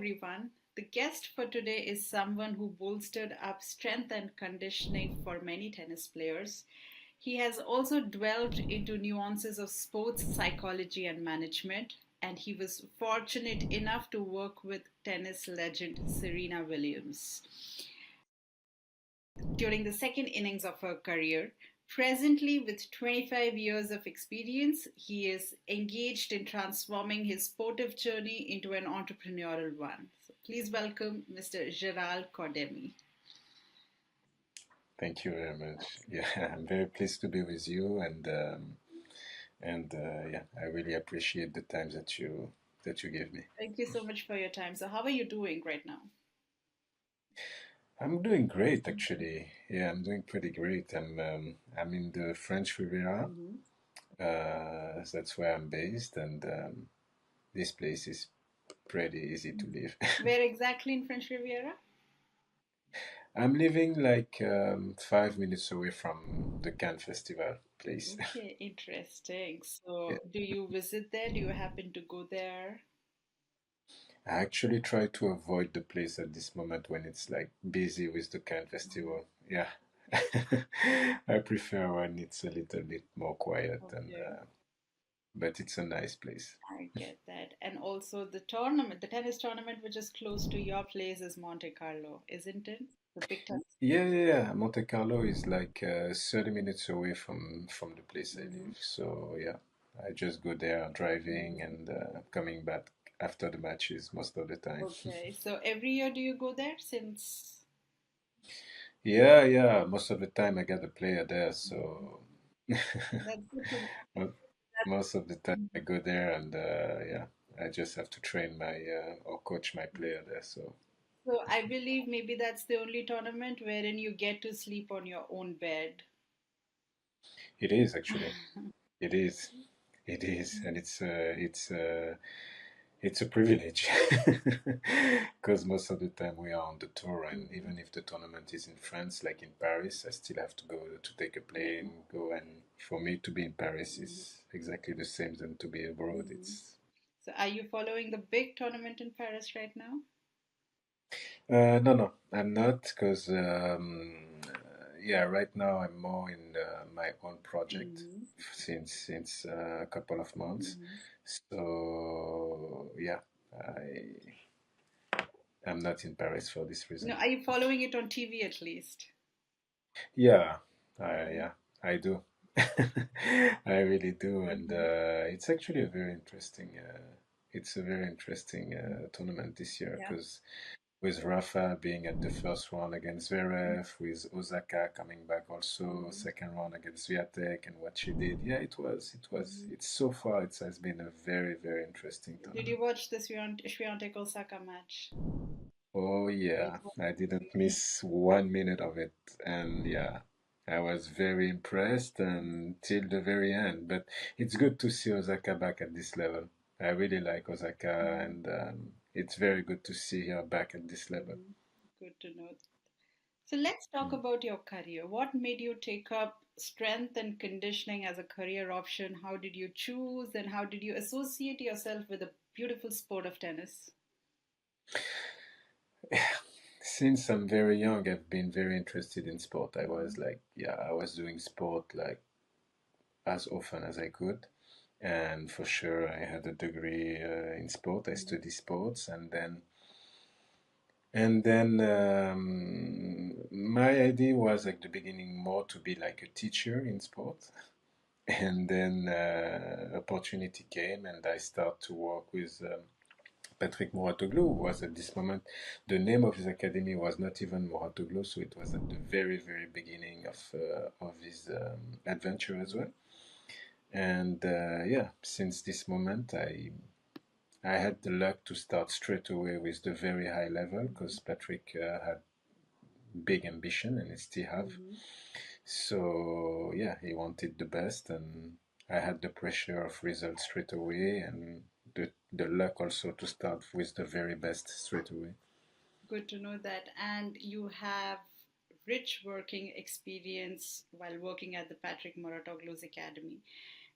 everyone. The guest for today is someone who bolstered up strength and conditioning for many tennis players. He has also delved into nuances of sports psychology and management, and he was fortunate enough to work with tennis legend Serena Williams during the second innings of her career. Presently, with 25 years of experience, he is engaged in transforming his sportive journey into an entrepreneurial one. So please welcome Mr. Gerald Cordemy. Thank you very much. Yeah, I'm very pleased to be with you, and yeah, I really appreciate the time that you give me. Thank you so much for your time. So, how are you doing right now? I'm doing great, actually. Yeah, I'm doing pretty great. I'm in the French Riviera. Mm-hmm. That's where I'm based, and this place is pretty easy to live. Where exactly in French Riviera? I'm living like 5 minutes away from the Cannes Festival place. Okay, interesting. Yeah. So, do you visit there? Do you happen to go there? I actually try to avoid the place at this moment when it's like busy with the Cannes Mhm. Festival. Yeah. I prefer when it's a little bit more quiet and Okay. but it's a nice place. I get that. And also the tournament, the tennis tournament which is close to your place is Monte Carlo, isn't it? The big tennis. Yeah. Monte Carlo is like 30 minutes away from the place I Hmm. live. So yeah, I just go there driving Hmm. and coming back after the matches most of the time. Okay. So every year do you go there since? Yeah, most of the time I got a player there, Mhm. so That's good to Mo- most of the time I go there and yeah, I just have to train my or coach my player there. So So I believe maybe that's the only tournament wherein you get to sleep on your own bed. it is actually, it is, it is, and it's a privilege because most of the time we are on the tour, and Mhm. even if the tournament is in France, like in Paris, I still have to go to take a Yeah. plane, go, and for me to be in Paris Mhm. is exactly the same than to be abroad. Mhm. It's So are you following the big tournament in Paris right now? No, I'm not because yeah, right now I'm more in my own project Hmm. since a couple of months. Hmm. So yeah, I I'm not in Paris for this No, reason. are you following it on TV at least? Yeah, Mhm. yeah, I do. I really do, and Mhm. it's actually a very interesting. It's a very interesting tournament this year Yeah. because with Rafa being at the first round against Zverev, with Osaka coming back also Mhm. second round against Swiatek and what she did. Yeah, Mhm. it's so far it has been a very interesting Did you tournament. watch the Swiatek Osaka match? Oh It yeah, was I didn't amazing. miss 1 minute of it, and yeah, I was very impressed until the very end. But it's good to see Osaka back at this level. I really like Osaka, Mhm. and it's very good to see her back at this level. Mhm. Good to know. So let's talk Mm. about your career. What made you take up strength and conditioning as a career option? How did you choose and how did you associate yourself with the beautiful sport of tennis? Since I'm very young, I've been very interested in sport. I was Mhm. like, yeah, I was doing sport like as often as I could. And for sure, I had a degree in sport. I Mhm. studied sports, and then my idea was at the beginning more to be like a teacher in sport. And then opportunity came, and I started to work with Patrick Mouratoglou, who was at this moment, the name of his academy was not even Mouratoglou, so it was at the very beginning of his adventure as well. And yeah, since this moment, I had the luck to start straight away with the very high level because Patrick had big ambition and he still have. Mhm. So yeah, he wanted the best, and I had the pressure of results straight away, and the luck also to start with the very best straight away. Good to know that. And you have rich working experience while working at the Patrick Mouratoglou's Academy,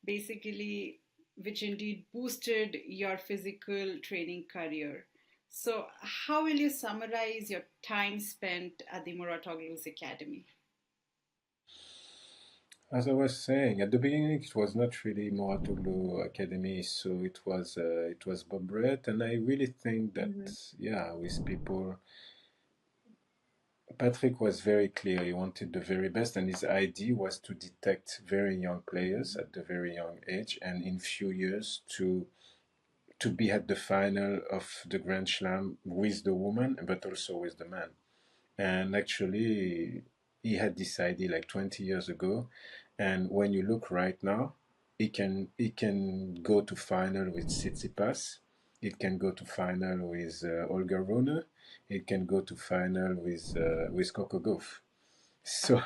basically, which indeed boosted your physical training career. So, how will you summarize your time spent at the Muratoglu's Academy? As I was saying at the beginning, it was not really Moratoglu Academy, so it was Bob Brett, and I really think that Mm-hmm. yeah, with people, Patrick was very clear. He wanted the very best, and his idea was to detect very young players at the very young age, and in few years to be at the final of the Grand Slam with the woman, but also with the man. And actually, he had this idea like 20 years ago. And when you look right now, he can go to final with Tsitsipas. It can go to final with Olga Rune. It can go to final with Coco Gauff. So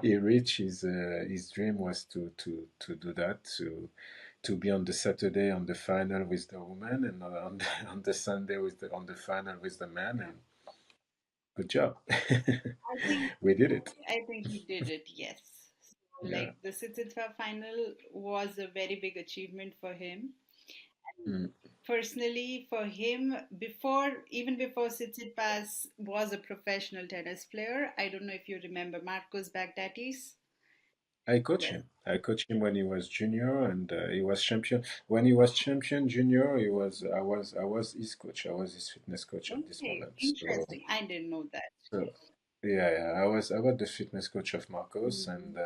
he reached his dream was to do that to be on the Saturday on the final with the woman and on the Sunday with the on the final with the man, Yeah. and good job. I think We did it. I think he did it, yes. So, Yeah. like the Sitsitva final was a very big achievement for him. Mm. Personally, for him, even before Tsitsipas was a professional tennis player, I don't know if you remember Marcos Baghdatis. I coach Yes. him. I coached him when he was junior, and he was champion. When he was champion junior, he was. I was his coach. I was his fitness coach at this Okay, moment. interesting. I didn't know that. So yeah, yeah. I was the fitness coach of Marcos, Mhm. and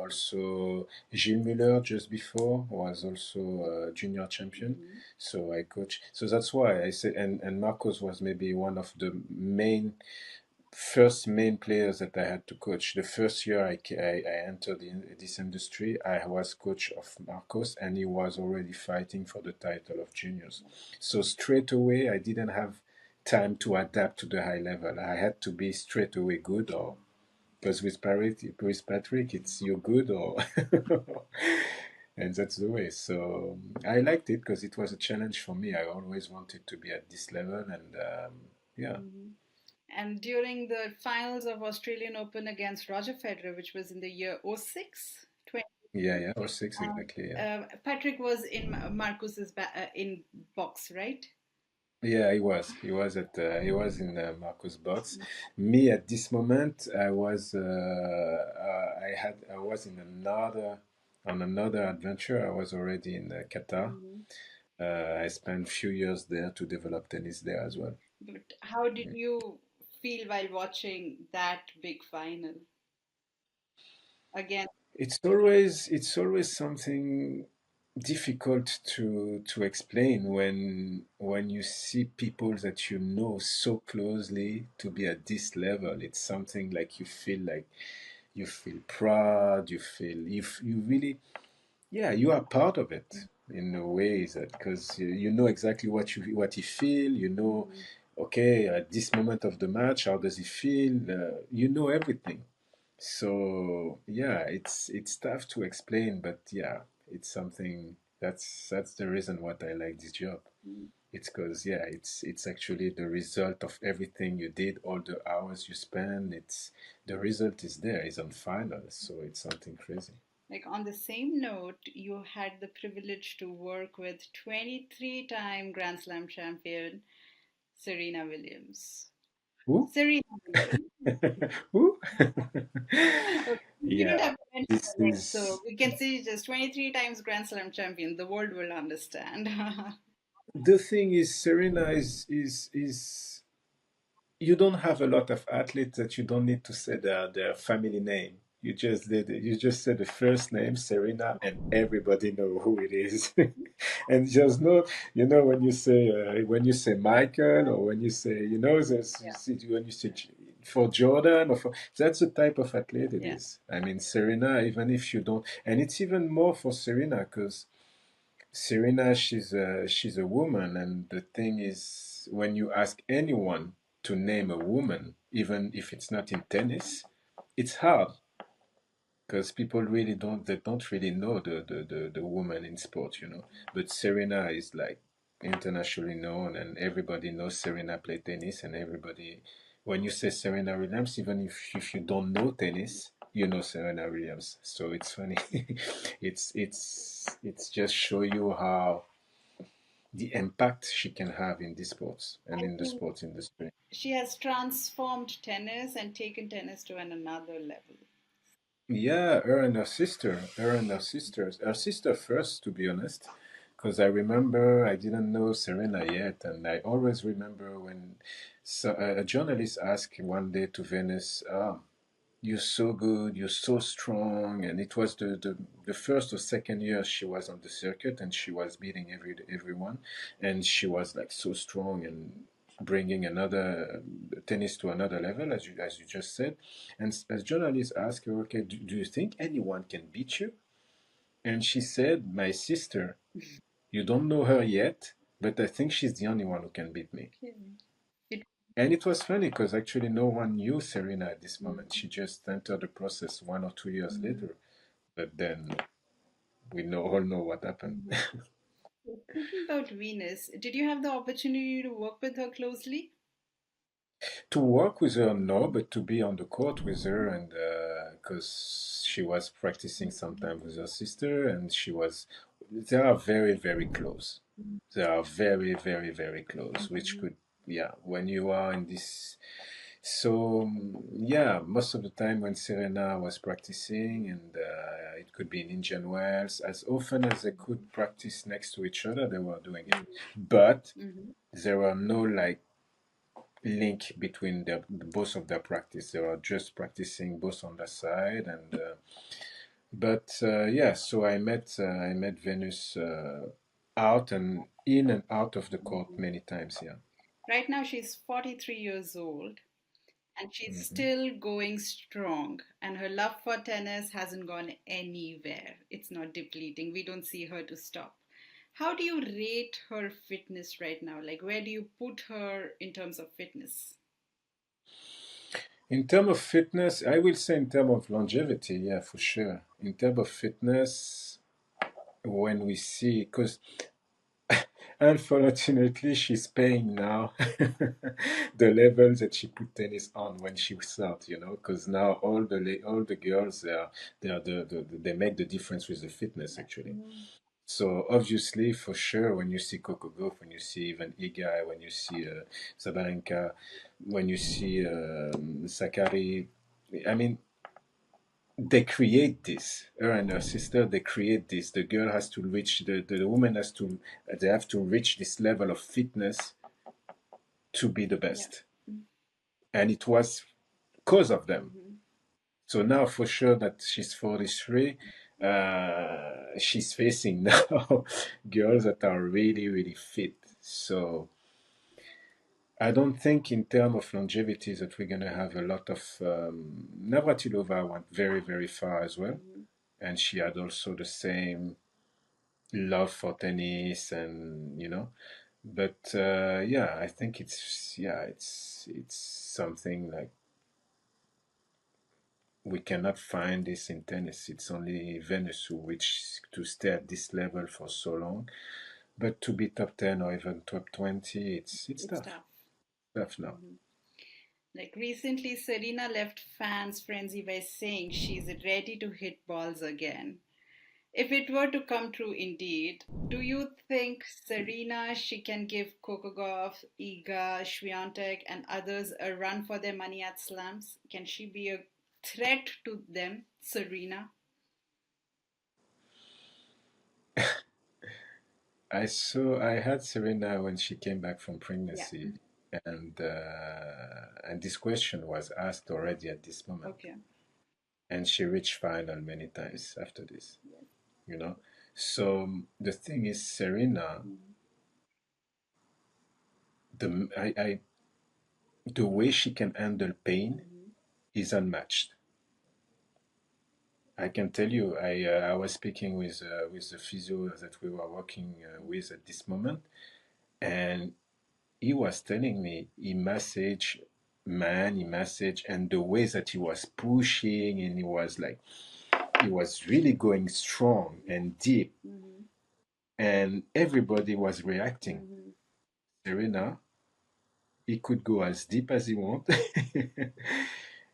also Gilles Muller just before was also junior champion. Mhm. So I coach. So that's why I say, and Marcos was maybe one of the first main players that I had to coach. The first year I entered this industry, I was coach of Marcos, and he was already fighting for the title of juniors. So straight away, I didn't have time to adapt to the high level. I had to be straight away good, or because with Patrick, it's you're good or. And that's the way. So I liked it because it was a challenge for me. I always wanted to be at this level, and yeah, Mhm. And during the finals of Australian Open against Roger Federer, which was in the year '06, yeah, yeah, or six exactly. Yeah. Patrick was in Marcus's in box, right? Yeah, he was. He was in Marcus box. Me at this moment, I was in another adventure. I was already in Qatar. Mhm. I spent few years there to develop tennis there as well. But how did you feel while watching that big final again? It's always something difficult to explain when you see people that you know so closely to be at this level. It's something like you feel proud, you really, yeah, you are part of it in a way that because you know exactly what you feel, you know, Mhm. okay, at this moment of the match, how does he feel? You know everything. So yeah, it's tough to explain, but yeah, it's something that's the reason what I like this job. It's because yeah, it's actually the result of everything you did, all the hours you spend. It's the result is there, is on final, so it's something crazy. Like on the same note, you had the privilege to work with 23-time Grand Slam champion Serena Williams. Who? Serena Williams. Who? Okay, you don't Yeah, have to mention this her name, so is we can say just 23 times Grand Slam champion. The world will understand. the thing is Serena is you don't have a lot of athletes that you don't need to say their family name. You just say the first name Serena and everybody know who it is. And just know, when you say Michael, or when you say, when you say for Jordan, or for, that's the type of athlete it Yeah. is. I mean Serena, even if you don't, and it's even more for Serena because Serena, she's a woman, and the thing is, when you ask anyone to name a woman, even if it's not in tennis, it's hard because people really don't really know the woman in sport, you know. But Serena is like internationally known, and everybody knows Serena play tennis, and everybody, when you say Serena Williams, even if you don't know tennis, you know Serena Williams. So it's funny. It's just show you how the impact she can have in these sports and I in the think sports industry. she has transformed tennis and taken tennis to another level. Yeah, her sister first, to be honest, because I remember I didn't know Serena yet, and I always remember when a journalist asked one day to Venus, "You're so good, you're so strong," and it was the first or second year she was on the circuit, and she was beating everyone, and she was like so strong and bringing another tennis to another level, as you just said. And as journalists ask her, okay, do you think anyone can beat you? And she said, my sister. You don't know her yet, but I think she's the only one who can beat me. Okay. It, And it was funny because actually no one knew Serena at this moment. mm, She just entered the process 1 or 2 years mm, later. But then all know what happened. mhm. So speaking about Venus, did you have the opportunity to work with her closely? To work with her, no, but to be on the court with her, and because she was practicing sometimes with her sister, and they are very, very close. They are very, very, very close, which Mhm. could, yeah, when you are in this. So, yeah, most of the time when Serena was practicing, and it could be in Indian Wells, as often as they could practice next to each other, they were doing it. But Mhm. there were no like link between both of their practice. They were just practicing both on the side, and yeah. So I met Venus out and in and out of the court Mhm. many times. Yeah. Right now, she's 43 years old and she's hmm still going strong. And her love for tennis hasn't gone anywhere. It's not depleting. We don't see her to stop. How do you rate her fitness right now? Like, where do you put her in terms of fitness? In terms of fitness, I will say in terms of longevity, yeah, for sure. In terms of fitness, when we see, because unfortunately, she's paying now the levels that she put tennis on when she started, because now all the girls they make the difference with the fitness actually. Mhm. So obviously, for sure, when you see Coco Gauff, when you see even Igai, when you see Sabalenka, when you see Sakari, I mean, they create this. Her and her sister, they create this. The girl has to reach the woman has to they have to reach this level of fitness to be the Yeah. best, and it was because of them. Mhm. So now, for sure, that she's 43, she's facing now girls that are really, really fit. So I don't think, in terms of longevity, that we're gonna have a lot of. Navratilova went very, very far as well, Mhm. and she had also the same love for tennis, and But yeah, I think it's something like we cannot find this in tennis. It's only Venus who reached to stay at this level for so long. But to be top 10 or even top 20, it's It's tough. tough. Tough now. Mhm. Like recently, Serena left fans frenzy by saying she's ready to hit balls again. If it were to come true indeed, do you think Serena she can give Kokogov, Iga, Swiatek and others a run for their money at slams? Can she be a threat to them, Serena? I had Serena when she came back from Yeah. pregnancy, and this question was asked already at this moment, Okay. and she reached final many times after this. You know, so the thing is, Serena, Mhm. the way she can handle pain Mhm. is unmatched. I can tell you, I was speaking with the physio that we were working with at this moment, and he was telling me he messaged, and the way that he was pushing, and he was really going strong and deep, Mhm. and everybody was reacting. Mhm. Serena, he could go as deep as he want.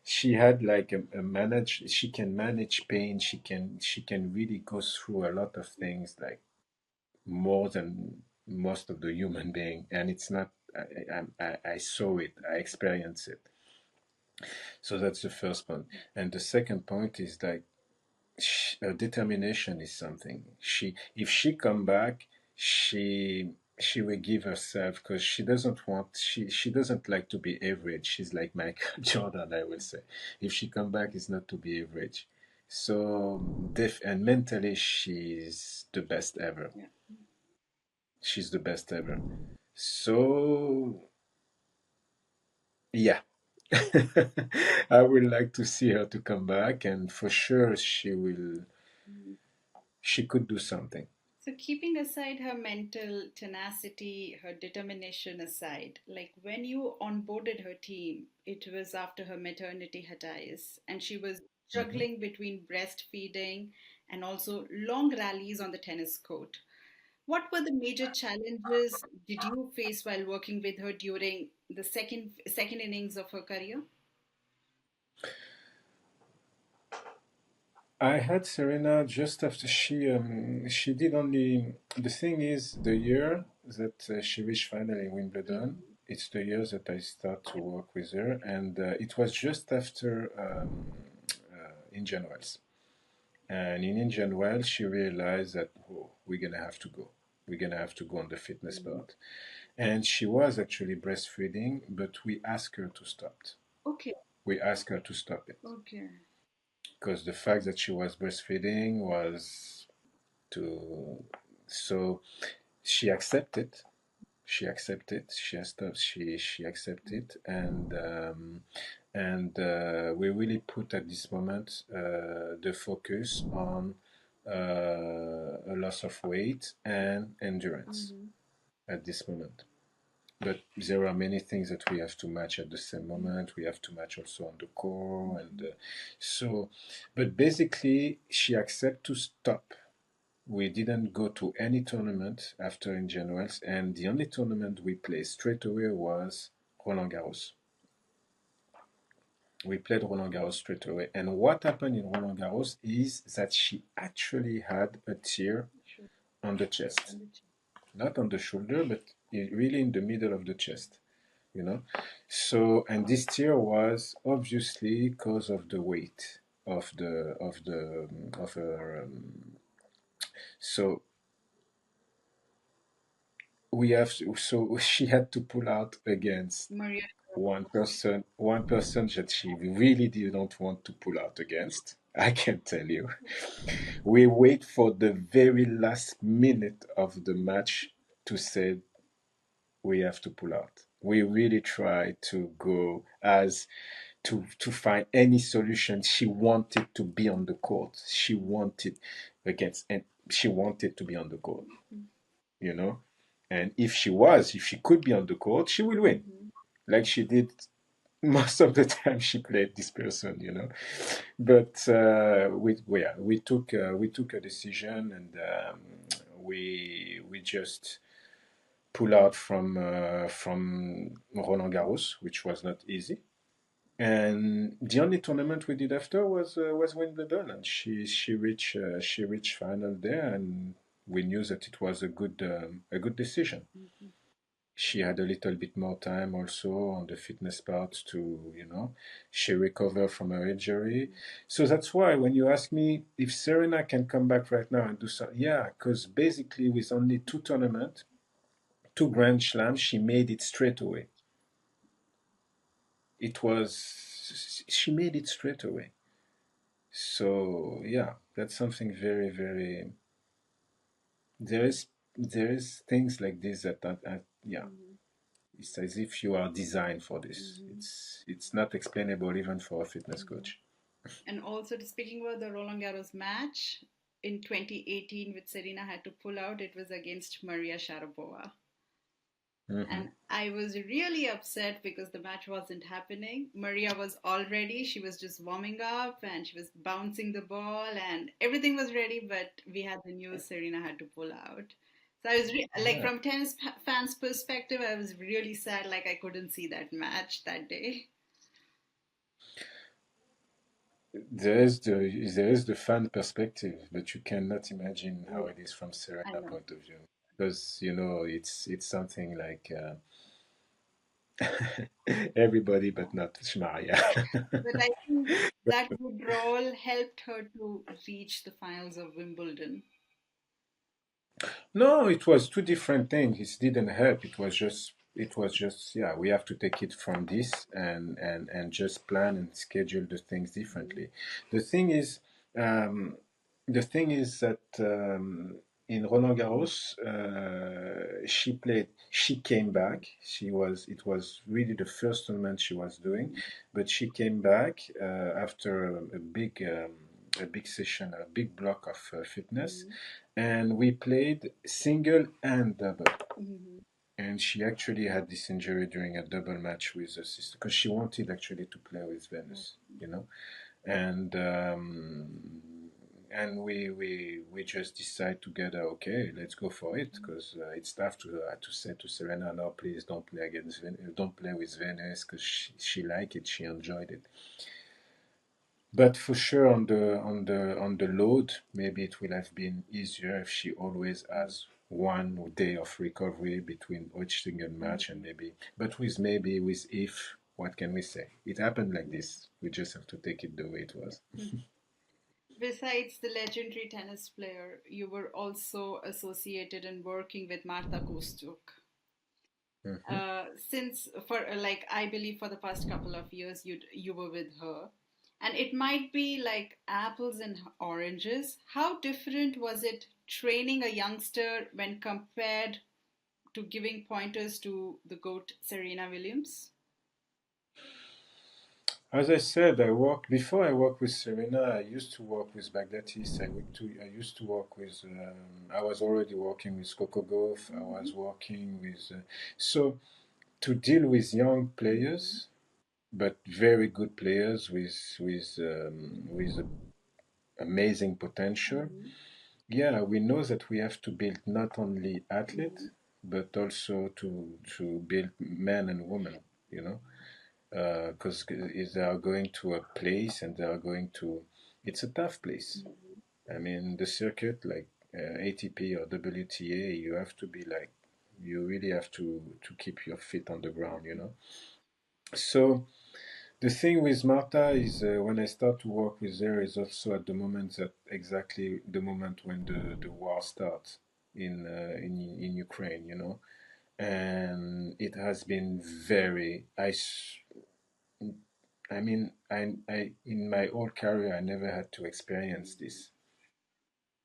She had like a manage. She can manage pain. She can really go through a lot of things, like more than. most of the human being, and it's not. I saw it. I experienced it. So that's the first point. And the second point is like determination is something. If she come back, she will give herself because she doesn't like to be average. She's like Michael Jordan, I will say. If she come back, it's not to be average. So and mentally, she's the best ever. Yeah. She's the best ever. So yeah. I would like to see her to come back, and for sure she will. Mhm. She could do something. So, keeping aside her mental tenacity, her determination aside, like when you onboarded her team, it was after her maternity hiatus, and she was Mhm. juggling between breastfeeding and also long rallies on the tennis court. What were the major challenges did you face while working with her during the second innings of her career? I had Serena just after she did only the thing is the year that she reached final in Wimbledon. Mhm. It's the year that I start to work with her, and it was just after Indian Wells. And in Indian Wells, she realized that oh, we're gonna have to go. We're gonna have to go on the fitness Mhm. part. And she was actually breastfeeding, but we asked her to stop. Okay, We asked her to stop it okay. because the fact that she was breastfeeding was to so she accepted. She accepted. She has stopped. She accepted, and we really put at this moment the focus on a loss of weight and endurance Mhm. at this moment. But there are many things that we have to match at the same moment. We have to match also on the core, and Mhm. so. But basically, she accepted to stop. We didn't go to any tournament after in January, and the only tournament we played straight away was Roland Garros. We played Roland Garros straight away. And what happened in Roland Garros is that she actually had a tear Sure. on the chest. Understood. Not on the shoulder, but really in the middle of the chest, you know? So, and this tear was obviously because of the weight of her. So we have so she had to pull out against Maria. one person that she really didn't want to pull out against. I can tell you. We wait for the very last minute of the match to say we have to pull out. We really try to go as to find any solution. She wanted to be on the court. She wanted against and she wanted to be on the court, you know. And if she could be on the court, she will win. Mhm. Like she did most of the time she played this person, you know. But we took a decision, and we just pull out from Roland Garros, which was not easy. And the only tournament we did after was Wimbledon, and she reached final there, and we knew that it was a good decision. Mhm. She had a little bit more time also on the fitness part to, she recovered from her injury. So that's why when you ask me if Serena can come back right now and do something, yeah, because basically with only two tournaments, two Grand Slams, she made it straight away. She made it straight away. So yeah, that's something very, very, there is, there is things like this yeah, Mhm. it's as if you are designed for this. Mhm. It's not explainable even for a fitness Mhm. coach. And also, speaking about the Roland Garros match in 2018, which Serena had to pull out, it was against Maria Sharapova. Hmm. And I was really upset because the match wasn't happening. Maria was all ready. She was just warming up and she was bouncing the ball and everything was ready, but we had the news Serena had to pull out. So I was like, Yeah, from tennis fans' perspective, I was really sad, like I couldn't see that match that day. there is the fan perspective, but you cannot imagine Mm, how it is from I Serena know. point of view. because it's something like everybody but not Shmaria. But I think that withdrawal helped her to reach the finals of Wimbledon. No, it was two different things. It didn't help. It was just yeah, we have to take it from this and just plan and schedule the things Mhm. differently. The thing is, um, the thing is that in Roland Garros, she came back. It was really the first tournament she was doing, but she came back after a big session, a big block of fitness, Mhm. and we played single and double. Mhm. And she actually had this injury during a double match with her sister because she wanted actually to play with Venus, and we just decide together, okay, let's go for it because it's tough to say to Serena, no, please don't play against don't play with Venus because she liked it, she enjoyed it. But for sure, on the load, maybe it will have been easier if she always has 1 day of recovery between each single match, and Mhm. maybe with if, what can we say? It happened like this. We just have to take it the way it was. Mhm. Besides the legendary tennis player, you were also associated and working with Marta Kostyuk. Hmm. Since for like I believe for the past couple of years you were with her, and it might be like apples and oranges. How different was it training a youngster when compared to giving pointers to the GOAT Serena Williams? As I said, before I worked with Serena. I used to work with Baghdadis. I used to work with. I was already working with Coco Gauff. I was Mhm. working with. So to deal with young Mhm. players, but very good players with amazing potential. Mhm. Yeah, we know that we have to build not only athletes, Mhm. but also to build men and women. You know, because they are going to a place and they are going to. It's a tough place. Mhm. I mean, the circuit like ATP or WTA, you have to be like, you really have to keep your feet on the ground. So the thing with Marta is when I start to work with her is also at the moment that exactly the moment when the war starts in Ukraine, and it has been very I mean I in my whole career I never had to experience this,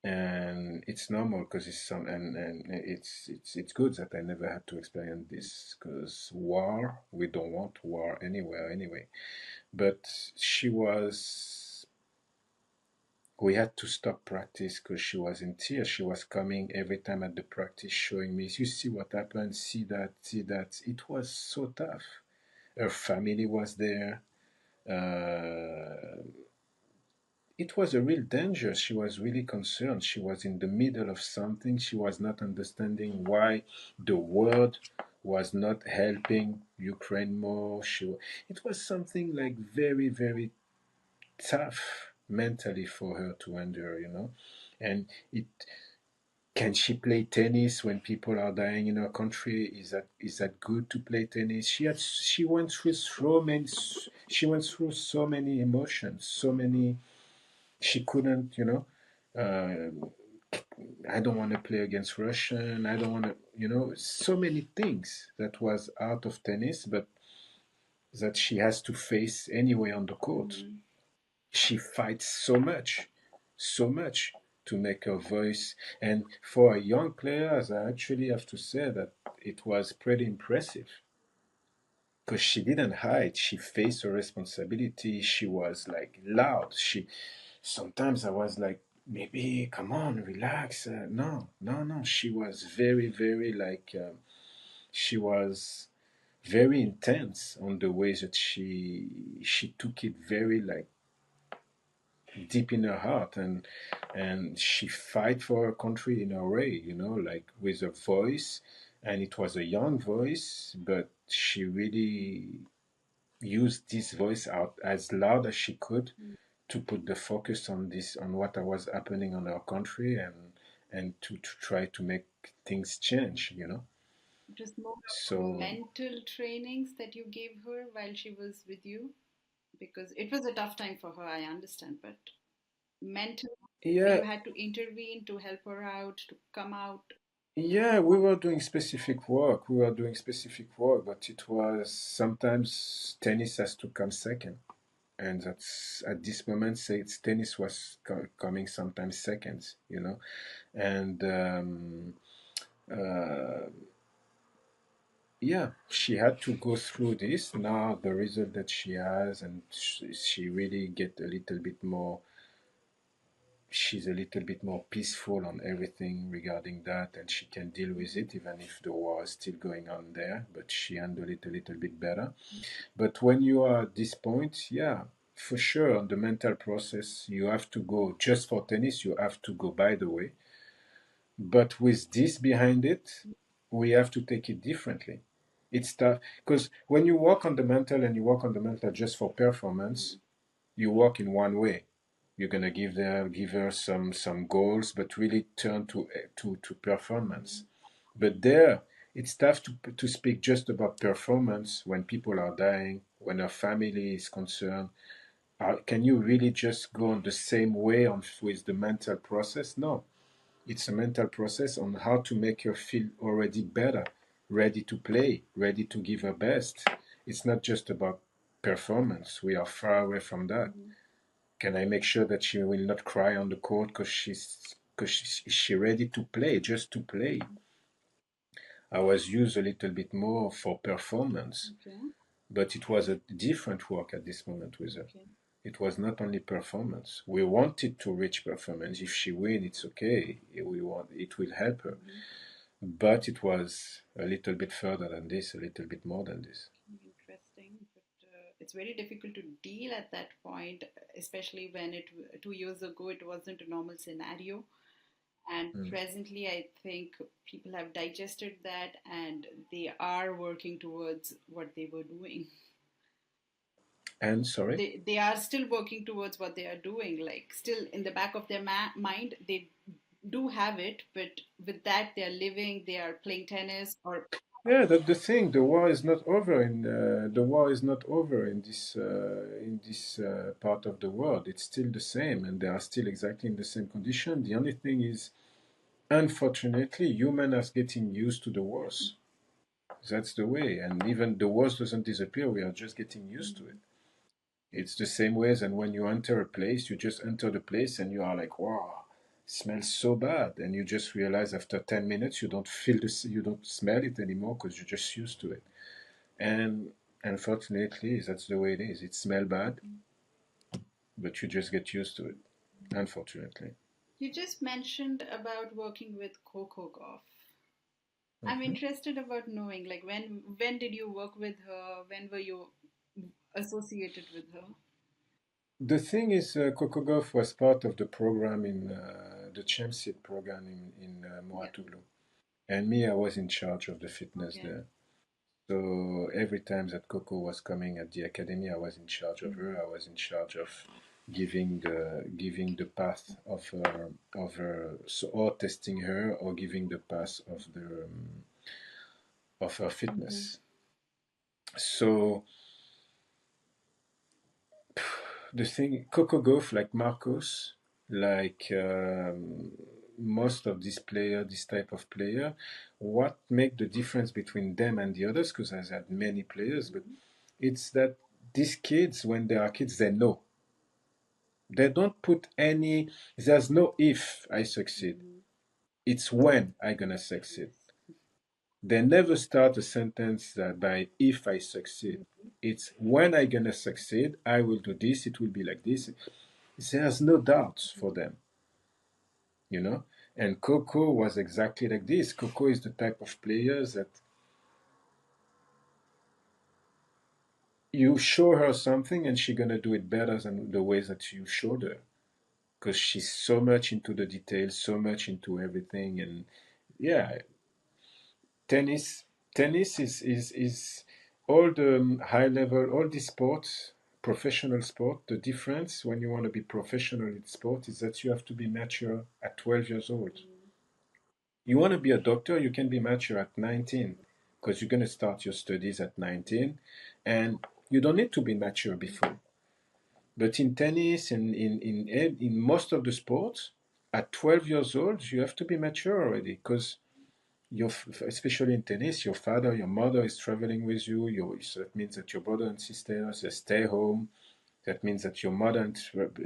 and it's normal because it's some and it's good that I never had to experience this because war, we don't want war anywhere anyway. But she was, we had to stop practice because she was in tears. She was coming every time at the practice showing me, you see what happened, see that. It was so tough. Her family was there. Uh, it was a real danger. She was really concerned. She was in the middle of something. She was not understanding why the world was not helping Ukraine more. It was something like very, very tough mentally for her to endure, And it can she play tennis when people are dying in her country? Is that good to play tennis? She went through so many emotions, so many she couldn't, I don't want to play against Russian. I don't want to, so many things that was out of tennis, but that she has to face anyway on the court. Mhm. She fights so much to make her voice. And for a young player, as I actually have to say that it was pretty impressive because she didn't hide. She faced her responsibility. She was like loud. Sometimes I was like, maybe come on, relax. No, no, no. She was very, very like, she was very intense on the way that she took it very like deep in her heart, and she fight for her country in a way, like with a voice, and it was a young voice, but she really used this voice out as loud as she could to put the focus on what was happening on her country, and to try to make things change, you know. It was more of So mental trainings that you gave her while she was with you, because it was a tough time for her, I understand, but mental, yeah, you had to intervene to help her out, to come out. yeah, we were doing specific work. We were doing specific work, but it was sometimes tennis has to come second. And that's at this moment, say it's tennis was coming sometimes seconds, you know. And uh, yeah, she had to go through this. Now the result that she has, and she really get a little bit more, she's a little bit more peaceful on everything regarding that, and she can deal with Mhm. it even if the war is still going on there, but she handled it a little bit better. But when you are at this point, yeah, for sure, on the mental process, you have to go, just for tennis, you have to go, by the way. But with this behind it, we have to take it differently. It's tough because when you work on the mental and you work on the mental just for performance, Mhm. you work in one way. You're gonna give her some goals, but really turn to performance. Mhm. But there, it's tough to speak just about performance when people are dying, when a family is concerned. Can you really just go on the same way on with the mental process? No, it's a mental process on how to make her feel already better, ready to play, ready to give her best. It's not just about performance. We are far away from that. Mhm. Can I make sure that she will not cry on the court is she ready to play, just to play? Mhm. I was used a little bit more for performance, Okay. but it was a different work at this moment with her. Okay. It was not only performance. We wanted to reach performance. If she win, it's okay. We want it will help her. Mhm. But it was a little bit further than this, a little bit more than this. Interesting, but it's very difficult to deal at that point, especially when 2 years ago it wasn't a normal scenario. And Mm. presently, I think people have digested that and they are working towards what they were doing. And sorry. They are still working towards what they are doing. Like, still in the back of their mind, they do have it, but with that, they are living, they are playing tennis or. Yeah, that's the thing. The war is not over the war is not over in this part of the world. It's still the same, and they are still exactly in the same condition. The only thing is, unfortunately, humans are getting used to the wars. That's the way, and even the wars doesn't disappear. We are just getting used to it. Mhm. It's the same way as when you enter a place, you just enter the place and you are like, wow, it smells so bad, and you just realize after 10 minutes you don't feel this, you don't smell it anymore because you're just used to it. And unfortunately, that's the way it is. It smells bad, but you just get used to it. Unfortunately. You just mentioned about working with Coco Golf. I'm Mhm. interested about knowing, like, when did you work with her? When were you associated with her? The thing is, Coco Golf was part of the program in the championship program in Yeah. Moatulu. And me, I was in charge of the fitness Okay. there. So every time that Coco was coming at the academy, I was in charge of her. Mhm. I was in charge of giving the path of her, so, or testing her, or giving the path of her Mhm. fitness. So the thing, Coco Gauff, like Marcos, like most of these player, this type of player, what make the difference between them and the others? Because I've had many players, but Mhm. it's that these kids, when they are kids, they know. They don't put any. There's no if I succeed. Mhm. It's when I gonna succeed. Yes. They never start a sentence that by if I succeed. Mhm. It's when I gonna succeed. I will do this. It will be like this. There's no doubts for them, you know. And Coco was exactly like this. Coco is the type of player that you show her something and she's gonna do it better than the way that you showed her, because she's so much into the details, so much into everything. And yeah, tennis, tennis is all the high level, all the sports, professional sport. The difference when you want to be professional in sport is that you have to be mature at 12 years old. You want to be a doctor, you can be mature at 19 because you're going to start your studies at 19 and you don't need to be mature before. But in tennis and in most of the sports, at 12 years old, you have to be mature already because especially in tennis, your father, your mother is traveling with you. So that means that your brother and sisters they stay home. That means that your mother and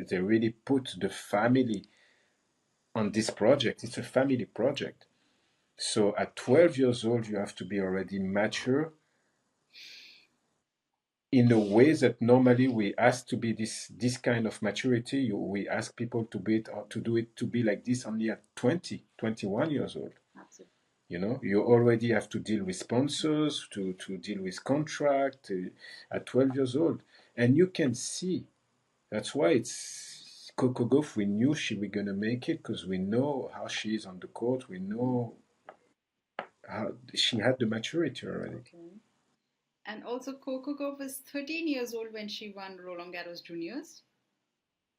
they really put the family on this project. It's a family project. So at 12 years old, you have to be already mature in a way that normally we ask to be this kind of maturity. We ask people to be it or to do it to be like this only at 20, 21 years old. Absolutely. You know, you already have to deal with sponsors, to deal with contract at 12 years old. And you can see, that's why it's Coco Gauff, we knew she was going to make it because we know how she is on the court. We know how she had the maturity already. Okay. And also, Coco Gauff was 13 years old when she won Roland Garros Juniors.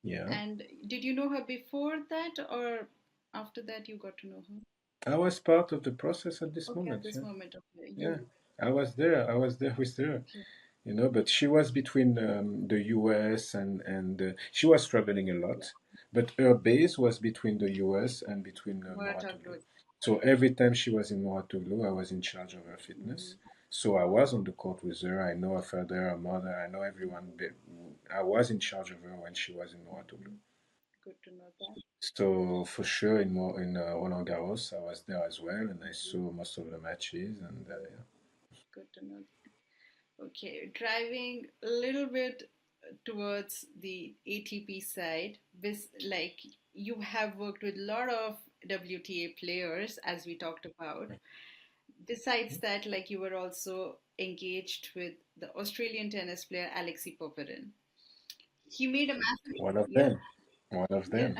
Yeah. And did you know her before that, or after that you got to know her? I was part of the process at this Okay, at moment. this Yeah. moment, okay. Yeah. You, I was there. I was there with her. okay. You know, but she was between the US and she was traveling a Yeah. lot, but her base was between the US and between Mouratoglou. Muratoglu. So every time she was in Mouratoglou, I was in charge of her fitness. Mm-hmm. So I was on the court with her. I know her father, her mother. I know everyone. I was in charge of her when she was in Mouratoglou. Mm-hmm. Good to know that. So for sure, in Roland Garros, I was there as well, and I Mm-hmm. saw most of the matches. And Mm-hmm. yeah. Good to know. Okay, driving a little bit towards the ATP side, this like you have worked with a lot of WTA players, as we talked about. Besides that, like you were also engaged with the Australian tennis player Alexei Popyrin. He made a massive, One of yeah, them. One of yeah. them.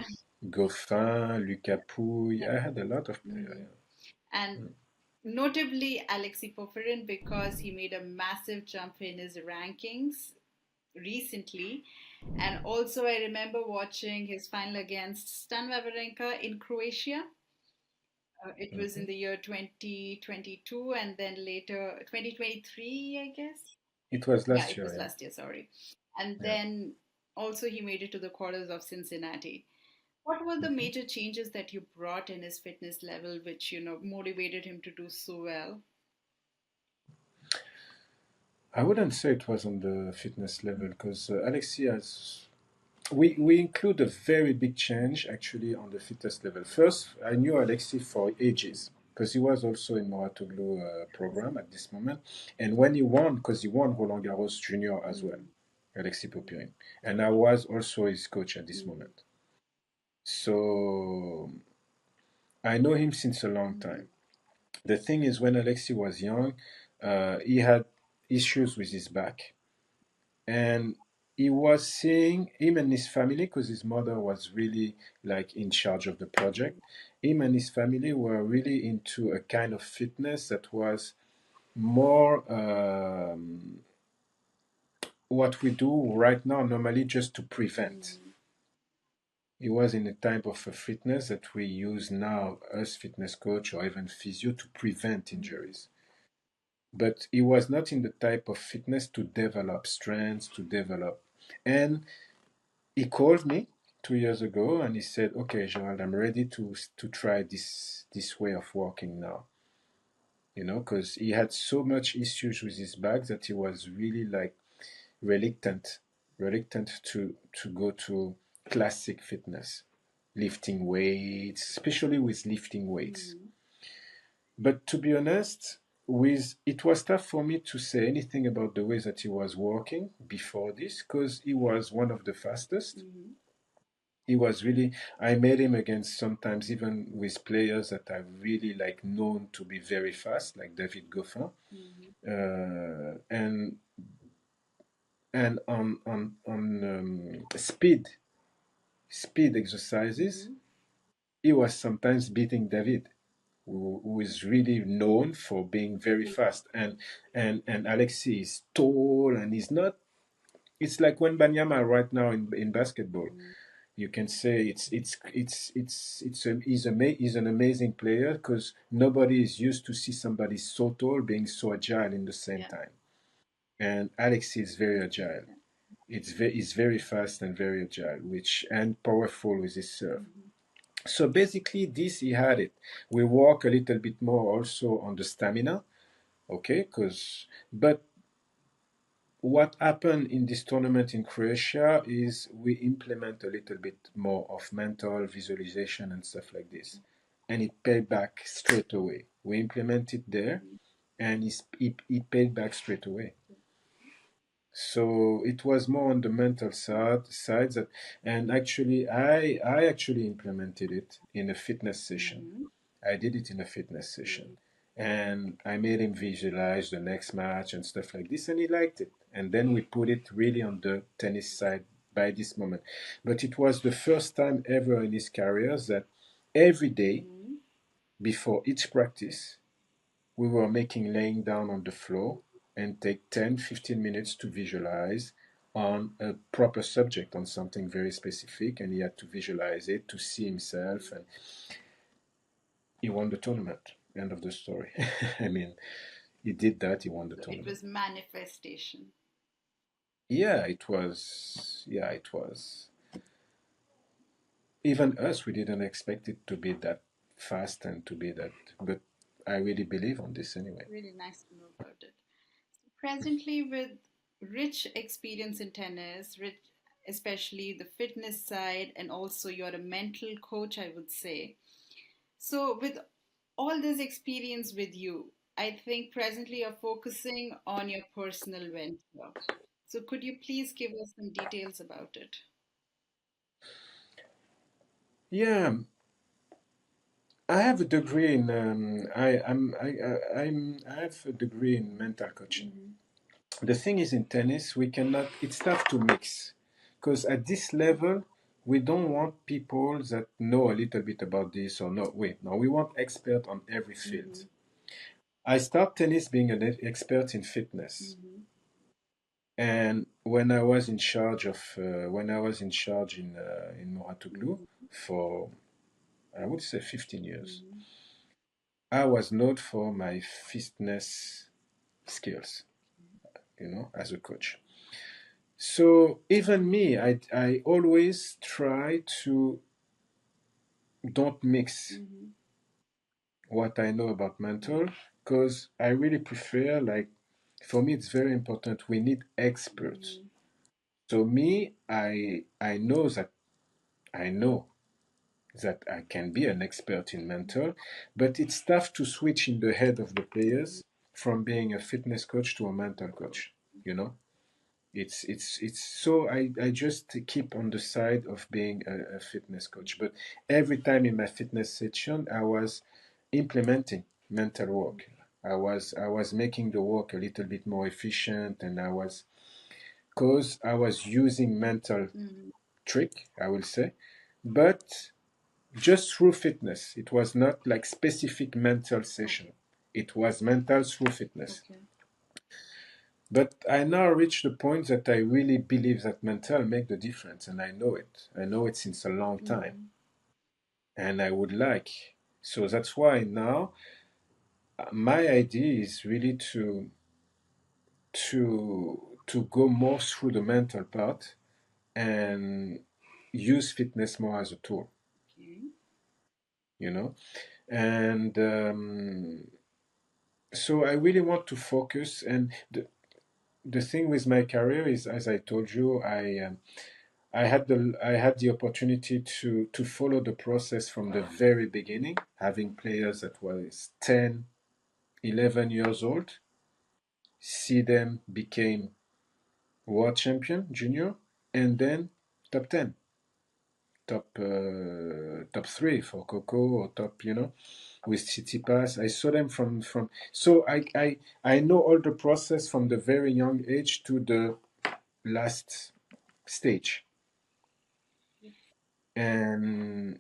Goffin, Lucas Pouille. I had a lot of players. Mhm. And Yeah. Mm. notably Alexei Popyrin because he made a massive jump in his rankings recently. And also, I remember watching his final against Stan Wawrinka in Croatia. It was in Mhm. the year 2022 and then later 2023, I guess. It was Yeah, last it was year, last year, sorry. And yeah. then also he made it to the quarters of Cincinnati. What were Yeah. the Mhm. major changes that you brought in his fitness level, which, motivated him to do so well? I wouldn't say it was on the fitness level because Alexi has. We include a very big change actually on the fitness level. First, I knew Alexi for ages because he was also in Mouratoglou program at this moment. And when he won, because he won Roland Garros Junior as well, Mm, Alexi Popyrin. And I was also his coach at this mm, moment. So I know him since a long mm, time. The thing is, when Alexi was young, he had issues with his back. And he was seeing him and his family, because his mother was really like in charge of the project. Him and his family were really into a kind of fitness that was more what we do right now, normally just to prevent. mm, It was in a type of a fitness that we use now as fitness coach or even physio to prevent mm, injuries. But it was not in the type of fitness to develop strengths, to develop. And he called me 2 years ago and he said, "Okay, Gerald, I'm ready to try this way of working now." You know, because he had so much issues with his back that he was really like reluctant, reluctant to go to classic fitness, lifting weights, especially with lifting weights. mm, But to be honest, with it was tough for me to say anything about the way that he was working before this because he was one of the fastest. mm, He was really, I made him against sometimes even with players that are really like known to be very fast, like David Goffin. mm, And on speed exercises, mm, he was sometimes beating David, who is really known for being very fast. And Alexei is tall and he's not. It's like when Banyama right now in basketball. mm, You can say he's an amazing player because nobody is used to see somebody so tall being so agile in the same Yeah. time. And Alex is very agile. He's very fast and very agile, which and powerful with his serve. Mm-hmm. So basically, this he had it. We work a little bit more also on the stamina, okay? Because but what happened in this tournament in Croatia is we implement a little bit more of mental visualization and stuff like this, and it paid back straight away. We implemented there, Mm-hmm. and it paid back straight away. So it was more on the mental side that, and actually I actually implemented it in a fitness session. Mm-hmm. I did it in a fitness session, and I made him visualize the next match and stuff like this, and he liked it. And then we put it really on the tennis side by this moment. But it was the first time ever in his career that every day Mm-hmm. before each practice we were making laying down on the floor and take 10-15 minutes to visualize on a proper subject, on something very specific, and he had to visualize it to see himself, and he won the tournament. End of the story. I mean, he did that, he won the So it tournament. was manifestation. Yeah, it was even us, we didn't expect it to be that fast and to be that, but I really believe on this anyway. Really nice to know about it. Presently, with rich experience in tennis, rich, especially the fitness side, and also you're a mental coach, I would say. So, with all this experience with you, I think presently you're focusing on your personal venture. So, could you please give us some details about it? Yeah, I have a degree in I have a degree in mental coaching. Mm-hmm. The thing is, in tennis, we cannot. It's tough to mix, because at this level, we don't want people that know a little bit about this or not. Wait, no, we want expert on every Mm-hmm. field. I start tennis being an expert in fitness, Mm-hmm. and when I was in charge in Moratoglu for, I would say, 15 years. Mm-hmm. I was known for my fitness skills, as a coach. So even me, I always try to don't mix Mm-hmm. what I know about mental, because I really prefer, like, for me it's very important. We need experts. Mm-hmm. So me, I know that I can be an expert in mental, but it's tough to switch in the head of the players from being a fitness coach to a mental coach. You know, it's so I just keep on the side of being a fitness coach. But every time in my fitness session, I was implementing mental work. I was making the work a little bit more efficient, and I was using mental Mm-hmm. trick, I will say, but just through fitness. It was not like specific mental session. Okay. It was mental through fitness. Okay. But I now reach the point that I really believe that mental make the difference, and I know it. I know it since a long time, Mm-hmm. and I would like. So that's why now my idea is really to go more through the mental part and use fitness more as a tool. Okay. You know, and so I really want to focus. And the thing with my career is, as I told you, I had the opportunity to follow the process from the very beginning, having players that was 10, 11 years old, see them became world champion junior, and then top 10, top 3 for Coco, or top, with City Pass. I saw them from so I know all the process from the very young age to the last stage. And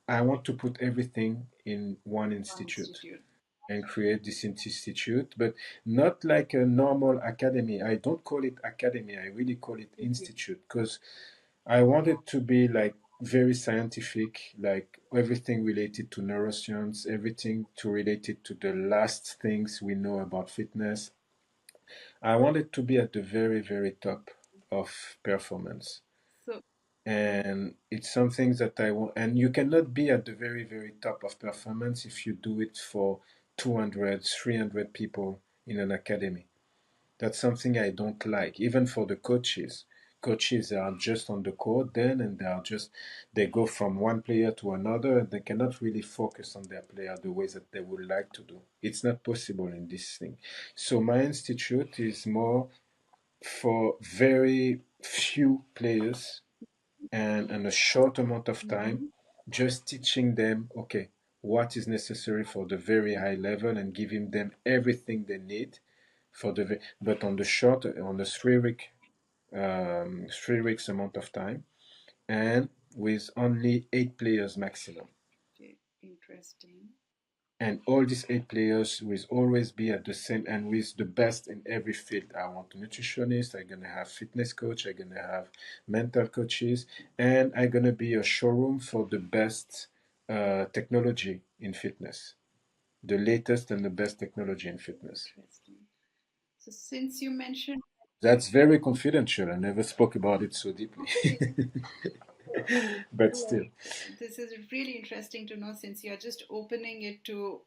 I want to put everything in one One institute institute. and create this institute, but not like a normal academy. I don't call it academy, I really call it Okay. institute, because I want it to be like very scientific, like everything related to neuroscience, everything to related to the last things we know about fitness. I want it to be at the very, very top of performance. So, And it's something that I want. And you cannot be at the very, very top of performance if you do it for 200, 300 people in an academy. That's something I don't like, even for the coaches. Coaches are just on the court then, and they go from one player to another, and they cannot really focus on their player the way that they would like to do. It's not possible in this thing. So my institute is more for very few players and a short amount of time, mhm, just teaching them, okay, what is necessary for the very high level and giving them everything they need for but on the short, on the 3 week, 3 weeks amount of time, and with only 8 players maximum. okay, interesting. And all these 8 players will always be at the same and with the best in every field. I want a nutritionist, I'm gonna have fitness coach, I'm gonna have mental coaches, and I'm gonna be a showroom for the best technology in fitness, the latest and the best technology in fitness. Interesting. So, since you mentioned, That's very confidential. I never spoke about it so deeply. okay, But still. this is really interesting to know since you're just opening it to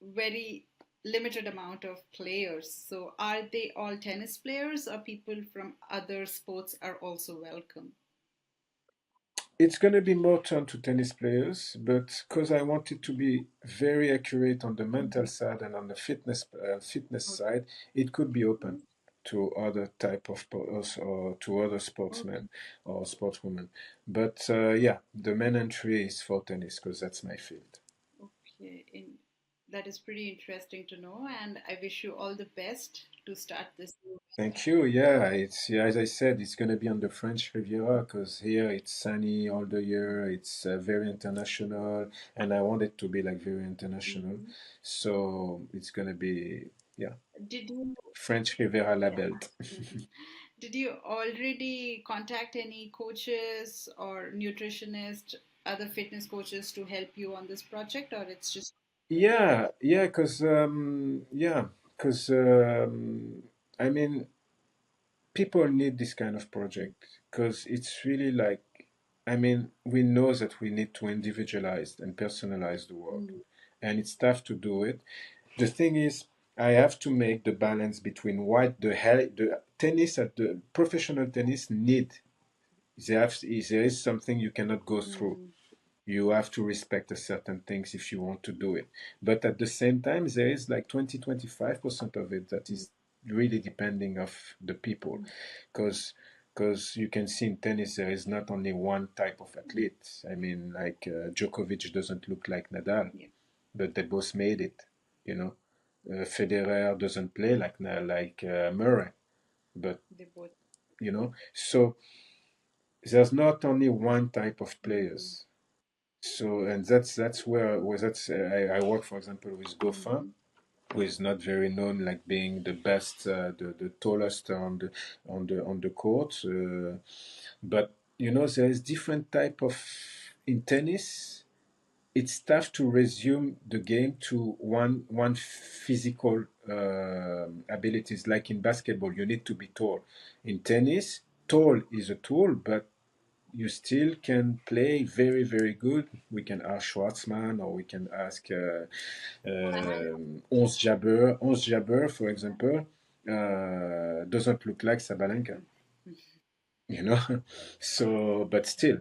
very limited amount of players. So, are they all tennis players, or people from other sports are also welcome? It's going to be more turned to tennis players, but because I want it to be very accurate on the mental Mhm. side and on the fitness Okay. side, it could be open to other type of or to other Okay. sportsmen or sportswomen. But yeah, the main entry is for tennis because that's my field. Okay. That is pretty interesting to know, and I wish you all the best to start this new Thank you. Yeah, it's yeah, as I said, it's gonna be on the French Riviera because here it's sunny all the year. It's very international, and I want it to be like very international. venture. So it's gonna be yeah, Did you French Riviera labeled. mhm. Did you already contact any coaches or nutritionists, other fitness coaches to help you on this project, or it's just Because I mean, people need this kind of project because it's really like, I mean, we know that we need to individualize and personalize the work, mm, and it's tough to do it. The thing is, I have to make the balance between what the tennis at the professional tennis need. There is something you cannot go through. mm, You have to respect a certain things if you want to do it. But at the same time, there is like 20-25% of it that mm, is really depending of the people. Because you can see in tennis there is not only one type of mm, athlete. I mean, like Djokovic doesn't look like Nadal, yeah, but they both made it. You know, Federer doesn't play like Murray, but they both. so there's not only one type of Mm, players. So and that's where that's I work for example with Dauphin, mm, who is not very known like being the best, the tallest on the court, but there is different type of in tennis. It's tough to resume the game to one physical abilities. Like in basketball, you need to be tall. In tennis, tall is a tool, but you still can play very, very good. We can ask Schwartzman or we can ask Ons Jabeur. Ons Jabeur, for example, doesn't look like Sabalenka, mm, you know? So, but still,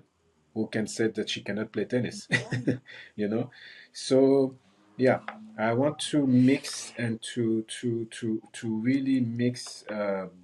who can say that she cannot play tennis? yeah. you know? So, yeah, I want to mix and to really mix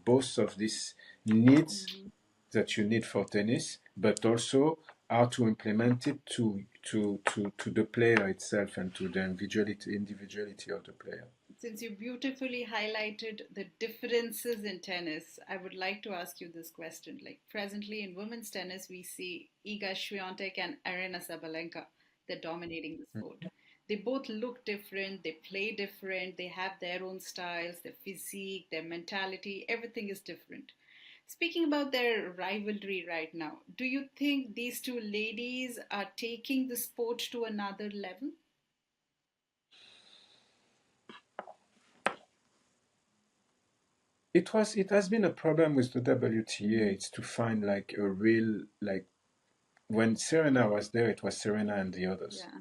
both of these needs Mhm. that you need for tennis, but also how to implement it to the player itself and to the individuality of the player. Since you beautifully highlighted the differences in tennis, I would like to ask you this question. Like presently in women's tennis, we see Iga Swiatek and Arena Sabalenka. They're dominating the sport. They both look different, they play different, they have their own styles, their physique, their mentality, everything is different. Speaking about their rivalry right now, do you think these two ladies are taking the sport to another level? It has been a problem with the WTA. It's to find like a real like when Serena was there, it was Serena and the others. Yeah.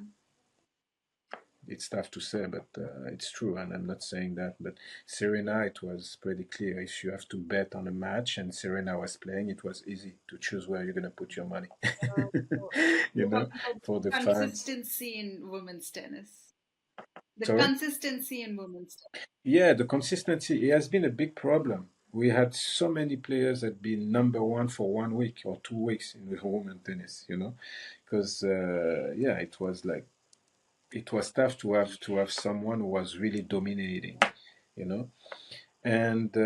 It's tough to say, but it's true, and I'm not saying that. But Serena, it was pretty clear. If you have to bet on a match and Serena was playing, it was easy to choose where you're gonna put your money. So You you're know, talking about for the fans. consistency in women's tennis. The Sorry. consistency in women's tennis. Yeah, the consistency it has been a big problem. We had so many players that been number one for 1 week or 2 weeks in the women tennis. Because yeah, it was tough to have someone who was really dominating. You know, and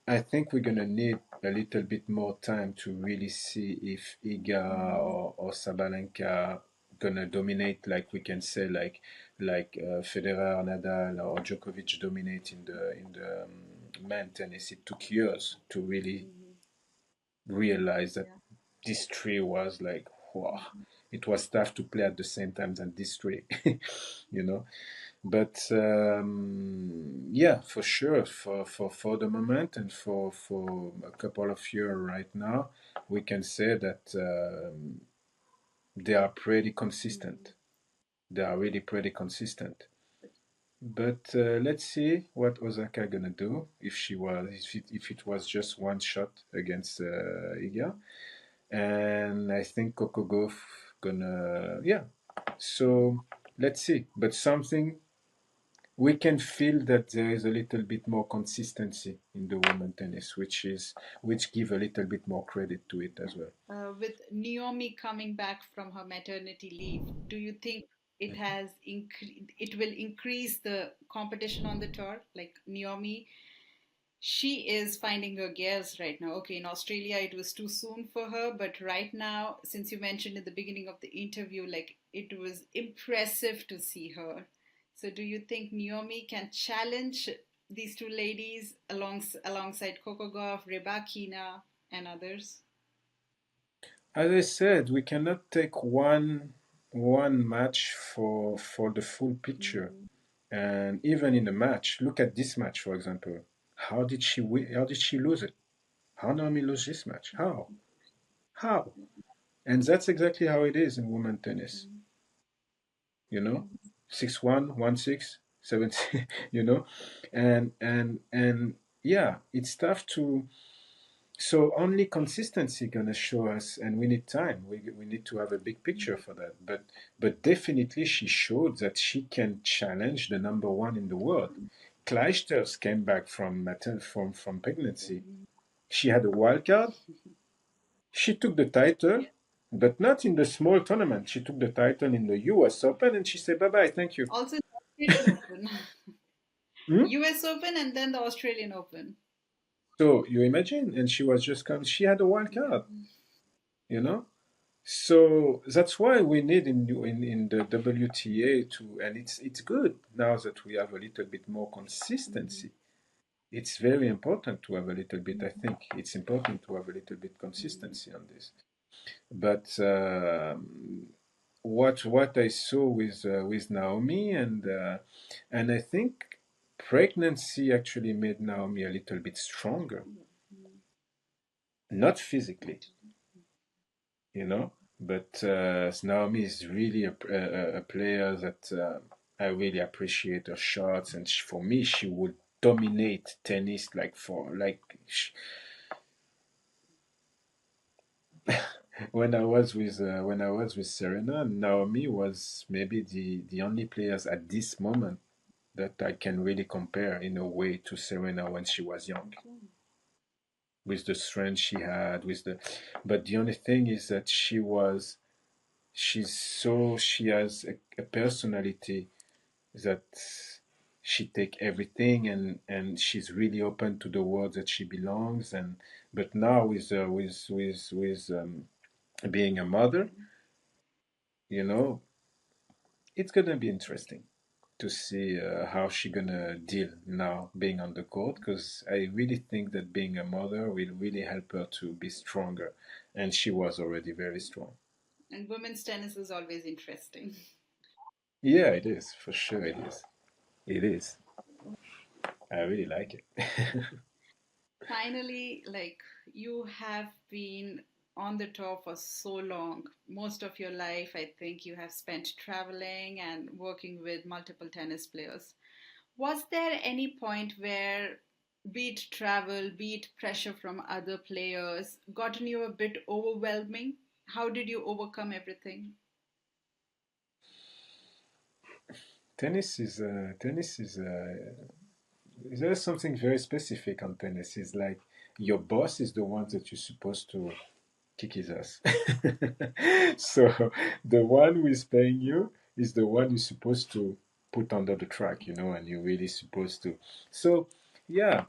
I think we're gonna need a little bit more time to really see if Iga Mm, or Sabalenka gonna dominate, like we can say, like Federer, Nadal, or Djokovic dominate in the men tennis. It took years to really mhm. realize that Yeah. this three was like, wow, Mhm. it was tough to play at the same time than this three, you know. But yeah, for sure, for the moment and for a couple of years right now, we can say that they are pretty Mhm. consistent. They are really pretty consistent. But let's see what Osaka gonna do if it was just one shot against Iga, and I think Coco Gauff gonna yeah. So let's see. But something we can feel that there is a little bit more consistency in the women tennis, which give a little bit more credit to it Yeah. as well. With Naomi coming back from her maternity leave, do you think it will increase the competition on the tour? Like Naomi, she is finding her gears right now. Okay, in Australia it was too soon for her, but right now, since you mentioned in the beginning of the interview, like it was impressive to see her. So, do you think Naomi can challenge these two ladies alongside Coco Gauff, Rebecca, and others? As I said, we cannot take one match for the full picture. Mm-hmm. And even in a match, look at this match for example. How did she win? How did she lose it? How Naomi lose this match? How? How? And that's exactly how it is in women tennis. You know, Mm-hmm. 6-1, 1-6, 7, you know, and yeah, it's tough to. So only consistency gonna show us, and we need time. We need to have a big picture for that. But definitely she showed that she can challenge the number one in the world. Clijsters came back from pregnancy. She had a wild card. She took the title, Yeah. but not in the small tournament. She took the title in the U.S. Open, and she said bye bye, thank you. Also, the Australian Open, Hmm? US Open, and then the Australian Open. So you imagine, and she was just come. She had a wild Yeah. card, you know. So that's why we need in the WTA to, and it's good now that we have a little bit more Mm-hmm. consistency. It's very important to have a little bit. I Mm-hmm. think it's important to have a little bit Mm-hmm. consistency on this. But what I saw with Naomi and I think pregnancy actually made Naomi a little bit stronger, not physically, you know. But Naomi is really a player that I really appreciate her shots, and for me, she would dominate tennis like for like when I was with Serena. Naomi was maybe the only players at this moment that I can really compare in a way to Serena when she was young, Okay. with the strength she had, but the only thing is that she has a personality that she take everything and she's really open to the world that she belongs and but now with being a mother, you know, it's gonna be interesting. to see how she gonna deal now being on the court, because I really think that being a mother will really help her to be stronger, and she was already very strong. And women's tennis is always interesting. Yeah, it is for sure. It is. It is. I really like it. Finally, like you have been on the tour for so long, most of your life, I think you have spent traveling and working with multiple tennis players. Was there any point where, be it travel, be it pressure from other players, gotten you a bit overwhelming? How did you overcome everything? There's something very specific on tennis. It's like your boss is the one that you're supposed to kick his ass. So the one who is paying you is the one you're supposed to put under the track, and you're really supposed to. So yeah,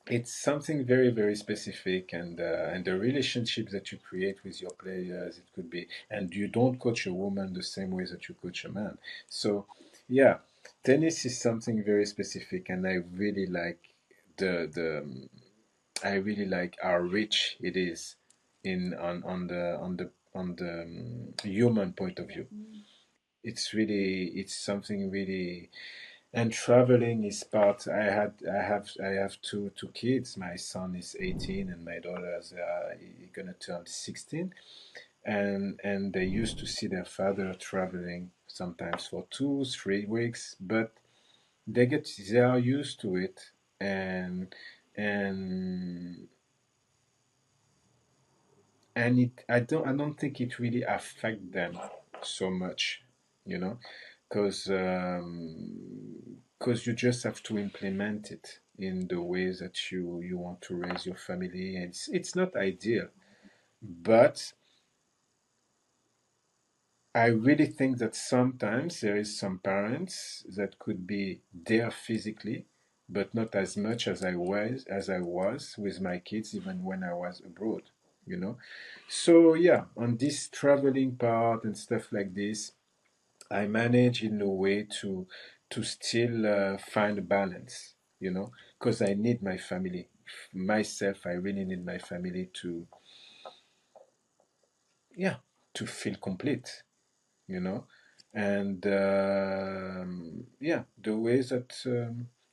it's something very, very specific, and the relationship that you create with your players, it could be, and you don't coach a woman the same way that you coach a man. So yeah, tennis is something very specific, and the I really like how rich it is in on the human point of view. Mm. It's something really, and traveling is part. I have two kids. My son is 18 and my daughter is gonna turn 16, and they used to see their father traveling sometimes for 2 3 weeks, but they are used to it, and and I don't think it really affect them so much, you know, because you just have to implement it in the ways that you want to raise your family. And it's not ideal, but I really think that sometimes there is some parents that could be there physically, but not as much as I was with my kids, even when I was abroad, you know. So yeah, on this traveling part and stuff like this, I manage in a way to still find a balance, because I need my family. Myself, I really need my family to, yeah, to feel complete, you know. And yeah, the way that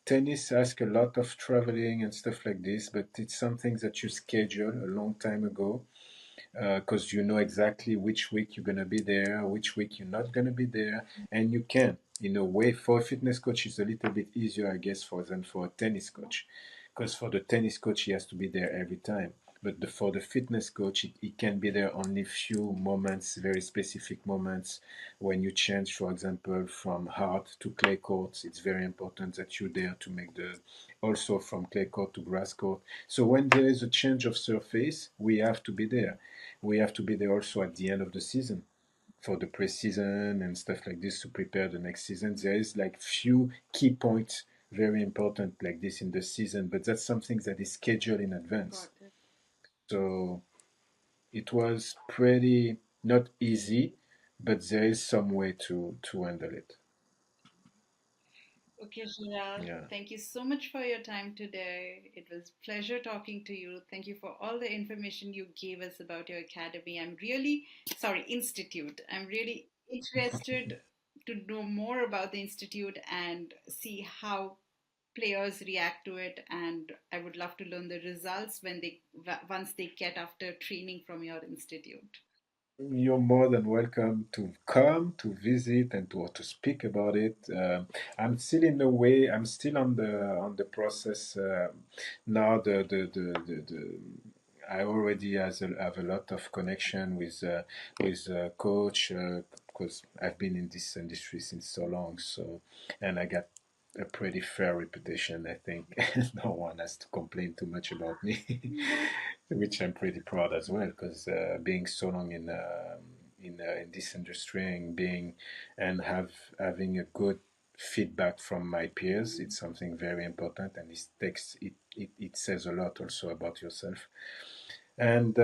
tennis asks a lot of traveling and stuff like this, but it's something that you schedule a long time ago, because you know exactly which week you're going to be there, which week you're not going to be there, and you can. In a way, for a fitness coach, it's a little bit easier, I guess, than for a tennis coach, because for the tennis coach, he has to be there every time. But for the fitness coach, he can be there only few moments, very specific moments. When you change, for example, from hard to clay courts, it's very important that you're there to make also from clay court to grass court. So when there is a change of surface, we have to be there. We have to be there also at the end of the season for the preseason and stuff like this to prepare the next season. There is like few key points very important like this in the season, but that's something that is scheduled in advance. Got it. So it was pretty not easy, but there is some way to handle it. Okay, Gerald, Yeah. thank you so much for your time today. It was pleasure talking to you. Thank you for all the information you gave us about your academy. Institute. I'm really interested to know more about the institute and see how players react to it, and I would love to learn the results once they get after training from your institute. You're more than welcome to come to visit and to speak about it. I'm still in the way. I'm still on the process now. I already have a lot of connection with coach, because I've been in this industry since so long. So, and I got a pretty fair reputation, I think. No one has to complain too much about me, which I'm pretty proud as well, because being so long in this industry and having a good feedback from my peers, it's something very important, and it says a lot also about yourself. And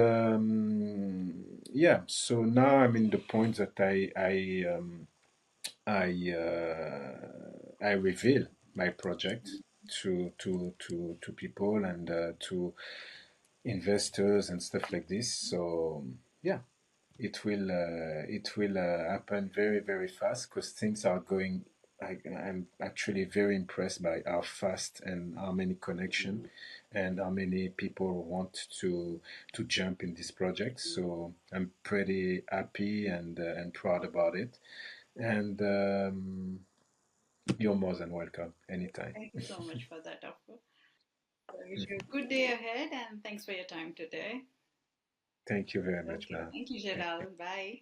yeah, so now I'm in the point that I I reveal my project to people and to investors and stuff like this. So yeah, it will happen very very fast because things are going. I'm actually very impressed by how fast and how many connection and how many people want to jump in this project. So I'm pretty happy and proud about it. And you're more than welcome anytime. Thank you so much for that offer. I wish you a good day ahead and thanks for your time today. Thank you very much, Okay, man. thank you, Thank you. Gerald. Bye.